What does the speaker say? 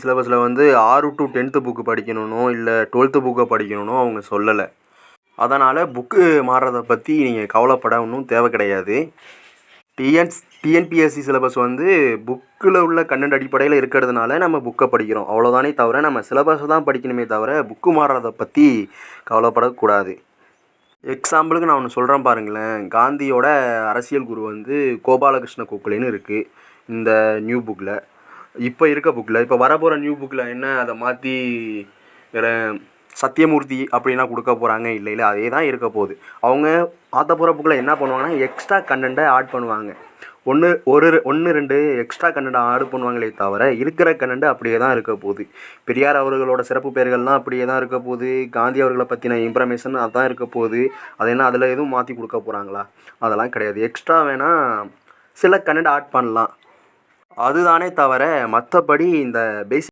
சிலபஸில் வந்து 6 to 10th book படிக்கணும்னோ இல்லை 12th புக்கை படிக்கணும்னோ அவங்க சொல்லலை. அதனால் புக்கு மாறுறதை பற்றி நீங்கள் கவலைப்பட ஒன்றும் தேவை கிடையாது. டிஎன்பிஎஸ்சி சிலபஸ் வந்து புக்கில் உள்ள கண்டென்ட் அடிப்படையில் இருக்கிறதுனால நம்ம புக்கை படிக்கிறோம், அவ்வளோதானே தவிர நம்ம சிலபஸை தான் படிக்கணுமே தவிர புக்கு மாறுறதை பற்றி கவலைப்படக்கூடாது. எக்ஸாம்பிளுக்கு நான் ஒன்று சொல்கிறேன் பாருங்களேன். காந்தியோட அரசியல் குரு வந்து கோபாலகிருஷ்ண கோகலேன்னு இருக்குது இந்த நியூ புக்கில். இப்போ இருக்க புக்கில் இப்போ வரப்போகிற நியூ புக்கில் என்ன அதை மாற்றி வேறு சத்தியமூர்த்தி அப்படின்னா கொடுக்க போகிறாங்க? இல்லை அதே தான் இருக்க போகுது. அவங்க ஆற்ற போகிற புக்கில் என்ன பண்ணுவாங்கன்னா எக்ஸ்ட்ரா கண்டென்ட்டை ஆட் பண்ணுவாங்க. ஒன்று ரெண்டு எக்ஸ்ட்ரா கண்டென்ட் ஆட் பண்ணுவாங்களே தவிர இருக்கிற கண்டென்ட் அப்படியே தான் இருக்க போகுது. பெரியார் அவர்களோட சிறப்பு பெயர்கள்லாம் அப்படியே தான் இருக்க போகுது. காந்தி அவர்களை பற்றின இன்ஃபர்மேஷன் அதான் இருக்க போகுது. அது என்ன அதில் எதுவும் மாற்றி கொடுக்க போகிறாங்களா? அதெல்லாம் கிடையாது. எக்ஸ்ட்ரா வேணால் சில கண்டென்ட் ஆட் பண்ணலாம், அதுதானே தவிர மற்றபடி இந்த பேசிக்